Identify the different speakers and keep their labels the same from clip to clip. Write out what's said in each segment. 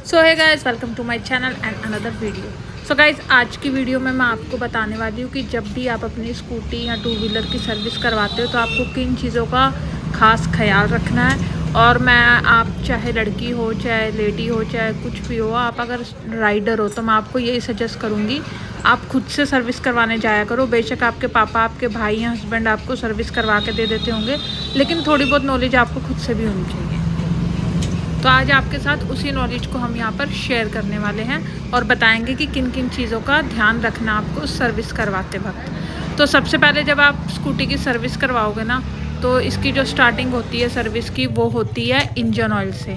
Speaker 1: So hi guys, welcome to my channel and another video. So guys, आज की video में मैं आपको बताने वाली हूँ कि जब भी आप अपनी स्कूटी या टू व्हीलर की सर्विस करवाते हो तो आपको किन चीज़ों का खास ख्याल रखना है। और मैं आप चाहे लड़की हो, चाहे लेडी हो, चाहे कुछ भी हो, आप अगर राइडर हो तो मैं आपको यही सजेस्ट करूँगी, आप खुद से सर्विस करवाने जाया करो। बेशक आपके पापा, आपके भाई या हस्बैंड आपको सर्विस करवा के दे देते होंगे, लेकिन थोड़ी बहुत नॉलेज आपको खुद से भी होनी चाहिए। तो आज आपके साथ उसी नॉलेज को हम यहाँ पर शेयर करने वाले हैं और बताएंगे कि किन किन चीज़ों का ध्यान रखना आपको सर्विस करवाते वक्त। तो सबसे पहले जब आप स्कूटी की सर्विस करवाओगे ना, तो इसकी जो स्टार्टिंग होती है सर्विस की, वो होती है इंजन ऑयल से।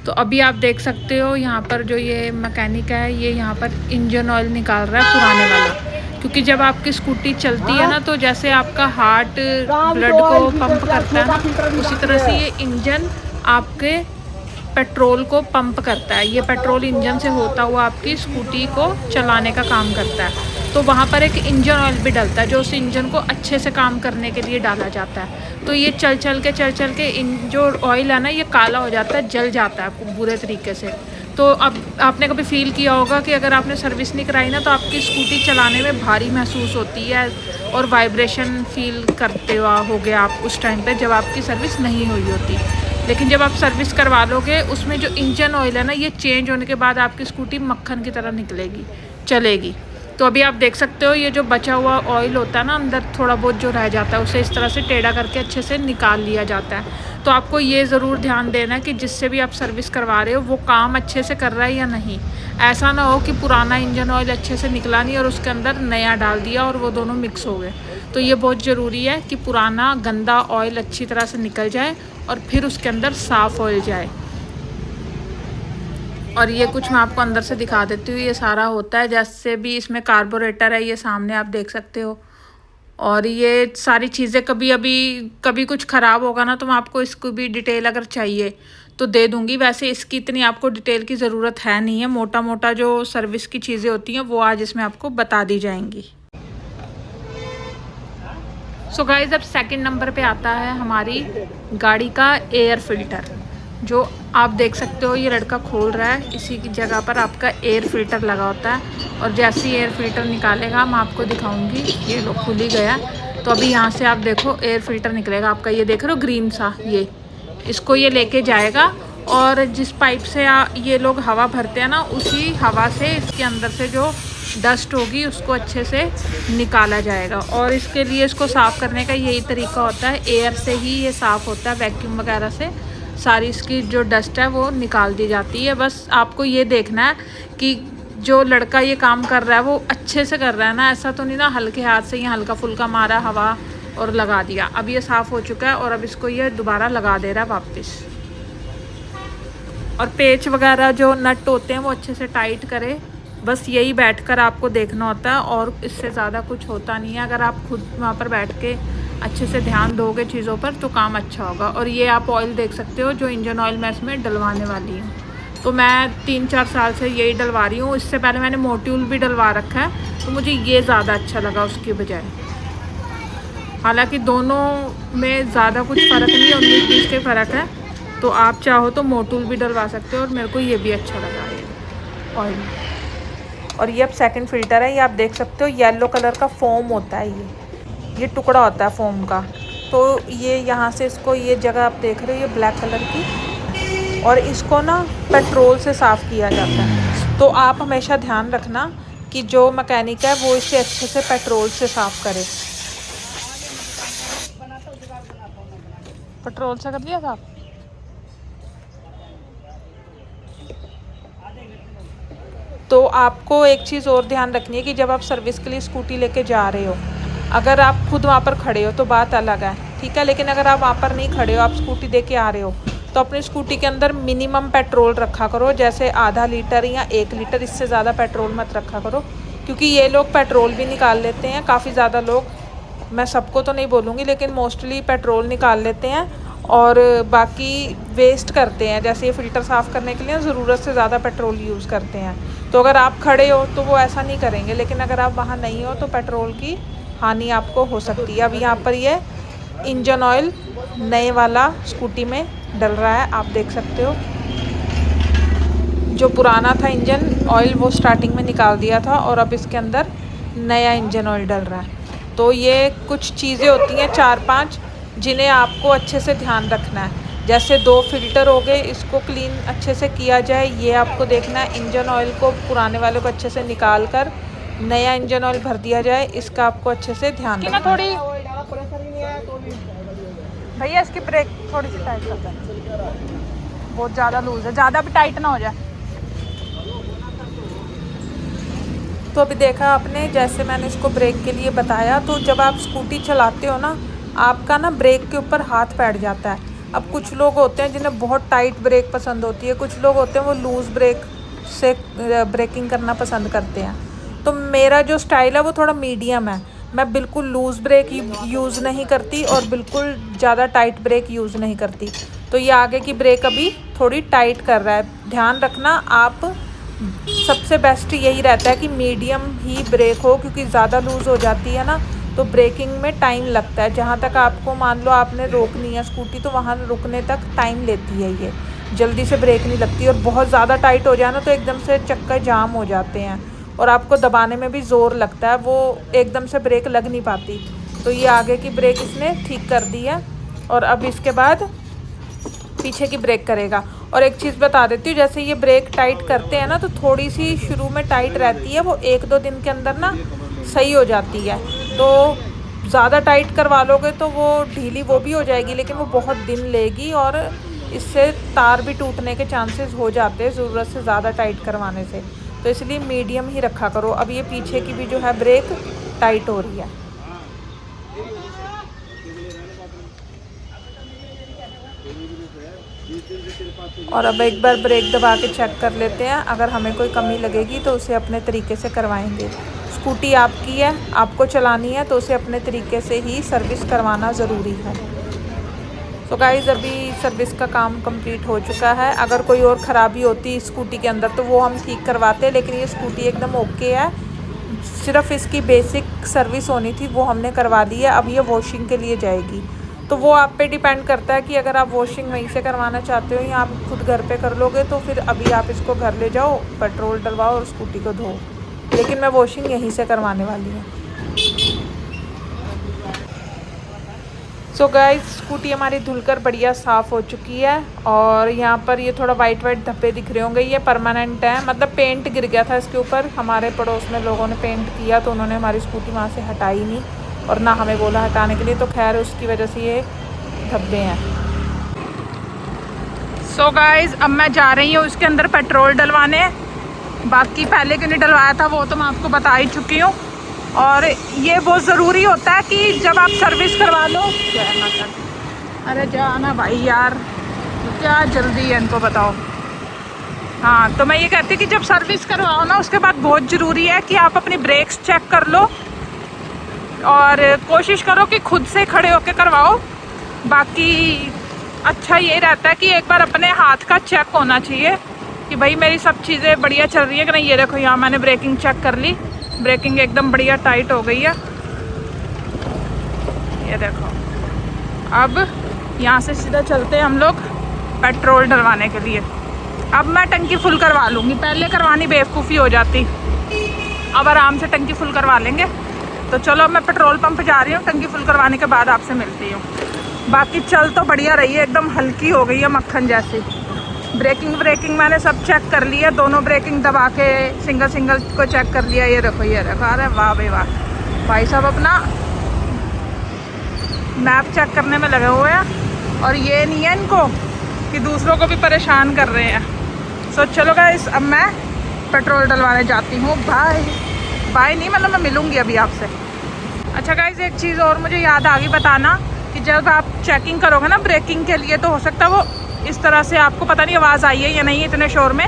Speaker 1: तो अभी आप देख सकते हो यहाँ पर जो ये मैकेनिक है, ये यहाँ पर इंजन ऑयल निकाल रहा है पुराने वाला। क्योंकि जब आपकी स्कूटी चलती है ना, तो जैसे आपका हार्ट ब्लड को पंप करता है ना, उसी तरह से ये इंजन आपके पेट्रोल को पंप करता है। ये पेट्रोल इंजन से होता हुआ आपकी स्कूटी को चलाने का काम करता है। तो वहाँ पर एक इंजन ऑयल भी डलता है जो उस इंजन को अच्छे से काम करने के लिए डाला जाता है। तो ये चल चल के जो ऑयल है ना, ये काला हो जाता है, जल जाता है बुरे तरीके से। तो अब आपने कभी फील किया होगा कि अगर आपने सर्विस नहीं कराई ना, तो आपकी स्कूटी चलाने में भारी महसूस होती है और वाइब्रेशन फील करते हो गए आप उस टाइम पे जब आपकी सर्विस नहीं हुई होती। लेकिन जब आप सर्विस करवा लोगे, उसमें जो इंजन ऑयल है ना, ये चेंज होने के बाद आपकी स्कूटी मक्खन की तरह निकलेगी, चलेगी। तो अभी आप देख सकते हो, ये जो बचा हुआ ऑयल होता है ना, अंदर थोड़ा बहुत जो रह जाता है, उसे इस तरह से टेढ़ा करके अच्छे से निकाल लिया जाता है। तो आपको ये ज़रूर ध्यान देना है कि जिससे भी आप सर्विस करवा रहे हो वो काम अच्छे से कर रहा है या नहीं। ऐसा ना हो कि पुराना इंजन ऑयल अच्छे से निकला नहीं और उसके अंदर नया डाल दिया और वो दोनों मिक्स हो गए। तो ये बहुत ज़रूरी है कि पुराना गंदा ऑयल अच्छी तरह से निकल जाए और फिर उसके अंदर साफ़ ऑयल जाए। और ये कुछ मैं आपको अंदर से दिखा देती हूँ। ये सारा होता है, जैसे भी इसमें कार्बोरेटर है, ये सामने आप देख सकते हो। और ये सारी चीज़ें कभी कुछ ख़राब होगा ना, तो मैं आपको इसको भी डिटेल अगर चाहिए तो दे दूँगी। वैसे इसकी इतनी आपको डिटेल की ज़रूरत है नहीं है, मोटा मोटा जो सर्विस की चीज़ें होती हैं वो आज इसमें आपको बता दी जाएंगी। सो गाइस, अब सेकंड नंबर पे आता है हमारी गाड़ी का एयर फिल्टर। जो आप देख सकते हो, ये लड़का खोल रहा है, इसी की जगह पर आपका एयर फिल्टर लगा होता है। और जैसे ही एयर फिल्टर निकालेगा मैं आपको दिखाऊंगी। ये लो, खुल ही गया। तो अभी यहाँ से आप देखो एयर फिल्टर निकलेगा आपका, ये देख रहे हो ग्रीन सा, ये इसको ये लेके जाएगा और जिस पाइप से ये लोग हवा भरते हैं ना, उसी हवा से इसके अंदर से जो डस्ट होगी उसको अच्छे से निकाला जाएगा। और इसके लिए इसको साफ़ करने का यही तरीका होता है, एयर से ही ये साफ़ होता है, वैक्यूम वगैरह से सारी इसकी जो डस्ट है वो निकाल दी जाती है। बस आपको ये देखना है कि जो लड़का ये काम कर रहा है वो अच्छे से कर रहा है ना, ऐसा तो नहीं ना हल्के हाथ से या हल्का फुल्का मारा हवा और लगा दिया। अब ये साफ़ हो चुका है और अब इसको ये दोबारा लगा दे रहा है वापस। और पेच वगैरह जो नट होते हैं वो अच्छे से टाइट करे, बस यही बैठकर आपको देखना होता है और इससे ज़्यादा कुछ होता नहीं है। अगर आप खुद वहाँ पर बैठ के अच्छे से ध्यान दोगे चीज़ों पर तो काम अच्छा होगा। और ये आप ऑयल देख सकते हो, जो इंजन ऑयल मैं इसमें डलवाने वाली हूँ। तो मैं 3-4 साल से यही डलवा रही हूँ। इससे पहले मैंने मोट्यूल भी डलवा रखा है, तो मुझे ये ज़्यादा अच्छा लगा उसकी बजाय। हालांकि दोनों में ज़्यादा कुछ फ़र्क नहीं है, 19-20 के फ़र्क है। तो आप चाहो तो मोटूल भी डलवा सकते हो और मेरे को ये भी अच्छा लगा ये ऑयल। और ये अब सेकंड फ़िल्टर है, ये आप देख सकते हो येलो कलर का फोम होता है, ये टुकड़ा होता है फोम का। तो ये यहाँ से इसको, ये जगह आप देख रहे हो ये ब्लैक कलर की, और इसको ना पेट्रोल से साफ़ किया जाता है। तो आप हमेशा ध्यान रखना कि जो मैकेनिक है वो इसे अच्छे से पेट्रोल से साफ़ करे। पेट्रोल से कर दिया साफ़। तो आपको एक चीज़ और ध्यान रखनी है कि जब आप सर्विस के लिए स्कूटी लेके जा रहे हो, अगर आप खुद वहाँ पर खड़े हो तो बात अलग है, ठीक है। लेकिन अगर आप वहाँ पर नहीं खड़े हो, आप स्कूटी दे के आ रहे हो, तो अपनी स्कूटी के अंदर मिनिमम पेट्रोल रखा करो, जैसे आधा लीटर या 1 लीटर, इससे ज़्यादा पेट्रोल मत रखा करो। क्योंकि ये लोग पेट्रोल भी निकाल लेते हैं, काफ़ी ज़्यादा लोग, मैं सबको तो नहीं बोलूँगी लेकिन मोस्टली पेट्रोल निकाल लेते हैं और बाकी वेस्ट करते हैं। जैसे ये फ़िल्टर साफ़ करने के लिए ज़रूरत से ज़्यादा पेट्रोल यूज़ करते हैं। तो अगर आप खड़े हो तो वो ऐसा नहीं करेंगे, लेकिन अगर आप वहाँ नहीं हो तो पेट्रोल की हानि आपको हो सकती है। अब यहाँ पर ये इंजन ऑयल नए वाला स्कूटी में डल रहा है, आप देख सकते हो। जो पुराना था इंजन ऑयल वो स्टार्टिंग में निकाल दिया था और अब इसके अंदर नया इंजन ऑयल डल रहा है। तो ये कुछ चीज़ें होती हैं 4-5 जिन्हें आपको अच्छे से ध्यान रखना है। जैसे 2 फिल्टर हो गए, इसको क्लीन अच्छे से किया जाए, ये आपको देखना है। इंजन ऑयल को पुराने वाले को अच्छे से निकाल कर नया इंजन ऑयल भर दिया जाए, इसका आपको अच्छे से ध्यान रखना है। थोड़ी भैया इसकी ब्रेक थोड़ी सी टाइट कर दें, बहुत ज़्यादा लूज़ है, ज़्यादा भी टाइट ना हो जाए। तो अभी देखा आपने, जैसे मैंने इसको ब्रेक के लिए बताया, तो जब आप स्कूटी चलाते हो ना, आपका ना ब्रेक के ऊपर हाथ बैठ जाता है। अब कुछ लोग होते हैं जिन्हें बहुत टाइट ब्रेक पसंद होती है, कुछ लोग होते हैं वो लूज़ ब्रेक से ब्रेकिंग करना पसंद करते हैं। तो मेरा जो स्टाइल है वो थोड़ा मीडियम है। मैं बिल्कुल लूज़ ब्रेक यूज़ नहीं करती और बिल्कुल ज़्यादा टाइट ब्रेक यूज़ नहीं करती। तो ये आगे की ब्रेक अभी थोड़ी टाइट कर रहा है। ध्यान रखना, आप सबसे बेस्ट यही रहता है कि मीडियम ही ब्रेक हो, क्योंकि ज़्यादा लूज़ हो जाती है ना तो ब्रेकिंग में टाइम लगता है। जहाँ तक आपको मान लो आपने रोकनी है स्कूटी, तो वहाँ रुकने तक टाइम लेती है, ये जल्दी से ब्रेक नहीं लगती। और बहुत ज़्यादा टाइट हो जाए ना तो एकदम से चक्कर जाम हो जाते हैं और आपको दबाने में भी ज़ोर लगता है, वो एकदम से ब्रेक लग नहीं पाती। तो ये आगे की ब्रेक इसने ठीक कर दी है और अब इसके बाद पीछे की ब्रेक करेगा। और एक चीज़ बता देती हूँ, जैसे ये ब्रेक टाइट करते हैं ना तो थोड़ी सी शुरू में टाइट रहती है, वो 1-2 दिन के अंदर ना सही हो जाती है। तो ज़्यादा टाइट करवा लोगे तो वो ढीली वो भी हो जाएगी, लेकिन वो बहुत दिन लेगी और इससे तार भी टूटने के चांसेस हो जाते हैं ज़रूरत से ज़्यादा टाइट करवाने से। तो इसलिए मीडियम ही रखा करो। अब ये पीछे की भी जो है ब्रेक टाइट हो रही है। और अब एक बार ब्रेक दबा के चेक कर लेते हैं, अगर हमें कोई कमी लगेगी तो उसे अपने तरीके से करवाएंगे। स्कूटी आपकी है, आपको चलानी है, तो उसे अपने तरीके से ही सर्विस करवाना ज़रूरी है। तो गाइज़ अभी सर्विस का काम कंप्लीट हो चुका है। अगर कोई और ख़राबी होती स्कूटी के अंदर तो वो हम ठीक करवाते, लेकिन ये स्कूटी एकदम ओके है। सिर्फ इसकी बेसिक सर्विस होनी थी, वो हमने करवा दी है। अब ये वॉशिंग के लिए जाएगी, तो वो आप पे डिपेंड करता है कि अगर आप वॉशिंग वहीं से करवाना चाहते हो या आप खुद घर पे कर लोगे, तो फिर अभी आप इसको घर ले जाओ, पेट्रोल डलवाओ और स्कूटी को धो। लेकिन मैं वॉशिंग यहीं से करवाने वाली हूँ। सो गाइस स्कूटी हमारी धुलकर बढ़िया साफ़ हो चुकी है और यहाँ पर ये थोड़ा वाइट धब्बे दिख रहे होंगे, ये परमानेंट है, मतलब पेंट गिर गया था इसके ऊपर। हमारे पड़ोस में लोगों ने पेंट किया तो उन्होंने हमारी स्कूटी वहाँ से हटाई नहीं और ना हमें बोला हटाने के लिए, तो खैर उसकी वजह से ये धब्बे हैं। सो गाइस अब मैं जा रही हूँ उसके अंदर पेट्रोल डलवाने। बाकी पहले क्यों नहीं डलवाया था वो तो मैं आपको बता ही चुकी हूँ। और ये बहुत ज़रूरी होता है कि जब आप सर्विस करवा लो, अरे जाना भाई यार, क्या जल्दी है इनको बताओ। हाँ तो मैं ये कहती हूँ कि जब सर्विस करवाओ ना उसके बाद बहुत ज़रूरी है कि आप अपनी ब्रेक्स चेक कर लो और कोशिश करो कि खुद से खड़े होकर करवाओ। बाकी अच्छा ये रहता है कि एक बार अपने हाथ का चेक होना चाहिए कि भाई मेरी सब चीज़ें बढ़िया चल रही है कि नहीं। ये देखो यहाँ मैंने ब्रेकिंग चेक कर ली, ब्रेकिंग एकदम बढ़िया टाइट हो गई है, ये देखो। अब यहाँ से सीधा चलते हैं हम लोग पेट्रोल डलवाने के लिए। अब मैं टंकी फुल करवा लूँगी, पहले करवानी बेवकूफ़ी हो जाती, अब आराम से टंकी फुल करवा लेंगे। तो चलो मैं पेट्रोल पंप जा रही हूँ, टंकी फुल करवाने के बाद आपसे मिलती हूँ। बाकी चल तो बढ़िया रही है, एकदम हल्की हो गई है मक्खन जैसी। ब्रेकिंग मैंने सब चेक कर लिया, दोनों ब्रेकिंग दबा के सिंगल को चेक कर लिया। ये देखो ये देखो, अरे वाह भाई वाह, भाई साहब अपना मैप चेक करने में लगे हुए हैं और ये नहीं है इनको कि दूसरों को भी परेशान कर रहे हैं। सो चलो गाइस अब मैं पेट्रोल डलवाने जाती हूँ। बाय नहीं, मतलब मैं मिलूँगी अभी आपसे। अच्छा गाइस एक चीज़ और मुझे याद आ गई बताना कि जब आप चेकिंग करोगे ना ब्रेकिंग के लिए, तो हो सकता है वो इस तरह से, आपको पता नहीं आवाज़ आई है या नहीं है इतने शोर में,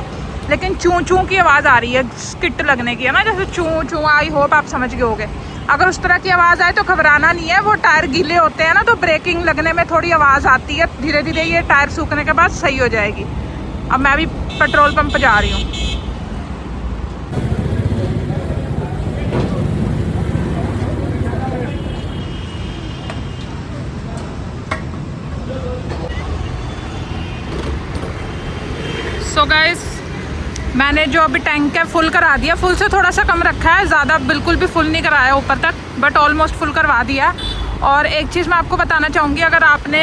Speaker 1: लेकिन चूं चूं की आवाज़ आ रही है, स्किट लगने की है ना, जैसे चूं चूं। आई होप आप समझ गए होगे। अगर उस तरह की आवाज़ आए तो घबराना नहीं है, वो टायर गीले होते हैं ना, तो ब्रेकिंग लगने में थोड़ी आवाज़ आती है। धीरे धीरे ये टायर सूखने के बाद सही हो जाएगी। अब मैं भी पेट्रोल पंप जा रही हूँ। सो गाइस मैंने जो अभी टैंक है फुल करा दिया, फुल से थोड़ा सा कम रखा है, ज़्यादा बिल्कुल भी फुल नहीं कराया ऊपर तक, बट ऑलमोस्ट फुल करवा दिया। और एक चीज़ मैं आपको बताना चाहूँगी, अगर आपने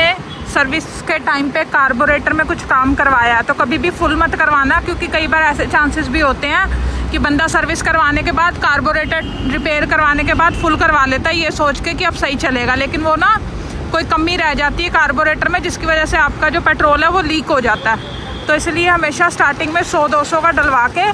Speaker 1: सर्विस के टाइम पे कार्बोरेटर में कुछ काम करवाया तो कभी भी फुल मत करवाना, क्योंकि कई बार ऐसे चांसेस भी होते हैं कि बंदा सर्विस करवाने के बाद, कार्बोरेटर रिपेयर करवाने के बाद फुल करवा लेता है ये सोच के कि अब सही चलेगा, लेकिन वो ना कोई कमी रह जाती है कार्बोरेटर में, जिसकी वजह से आपका जो पेट्रोल है वो लीक हो जाता है। तो इसलिए हमेशा स्टार्टिंग में 100-200 का डलवा के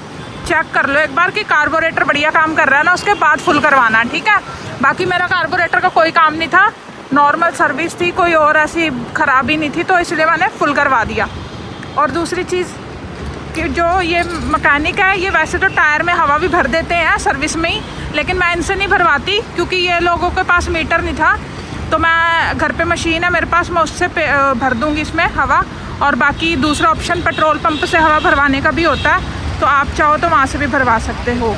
Speaker 1: चेक कर लो एक बार कि कार्बोरेटर बढ़िया काम कर रहा है ना, उसके बाद फुल करवाना, ठीक है। बाकी मेरा कार्बोरेटर का कोई काम नहीं था, नॉर्मल सर्विस थी, कोई और ऐसी ख़राबी नहीं थी, तो इसलिए मैंने फुल करवा दिया। और दूसरी चीज़ कि जो ये मैकेनिक है, ये वैसे तो टायर में हवा भी भर देते हैं सर्विस में ही, लेकिन मैं इनसे नहीं भरवाती क्योंकि ये लोगों के पास मीटर नहीं था। तो मैं घर पे मशीन है मेरे पास, मैं उससे भर दूँगी इसमें हवा। और बाकी दूसरा ऑप्शन पेट्रोल पंप से हवा भरवाने का भी होता है, तो आप चाहो तो वहाँ से भी भरवा सकते हो।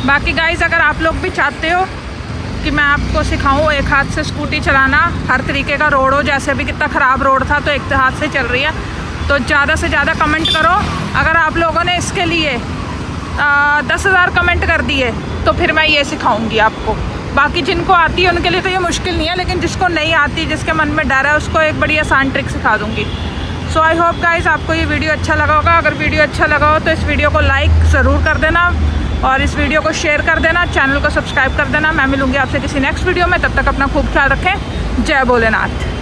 Speaker 1: बाकी गाइज़, अगर आप लोग भी चाहते हो कि मैं आपको सिखाऊं एक हाथ से स्कूटी चलाना, हर तरीके का रोड हो, जैसे भी कितना ख़राब रोड था तो एक हाथ से चल रही है, तो ज़्यादा से ज़्यादा कमेंट करो। अगर आप लोगों ने इसके लिए 10,000 कमेंट कर दिए तो फिर मैं ये सिखाऊंगी आपको। बाकी जिनको आती है उनके लिए तो ये मुश्किल नहीं है, लेकिन जिसको नहीं आती, जिसके मन में डर है, उसको एक बड़ी आसान ट्रिक सिखा दूँगी। सो आई होप गाइज़ आपको ये वीडियो अच्छा लगा होगा। अगर वीडियो अच्छा लगा हो तो इस वीडियो को लाइक ज़रूर कर देना और इस वीडियो को शेयर कर देना, चैनल को सब्सक्राइब कर देना। मैं मिलूँगी आपसे किसी नेक्स्ट वीडियो में, तब तक अपना खूब ख्याल रखें। जय भोलेनाथ।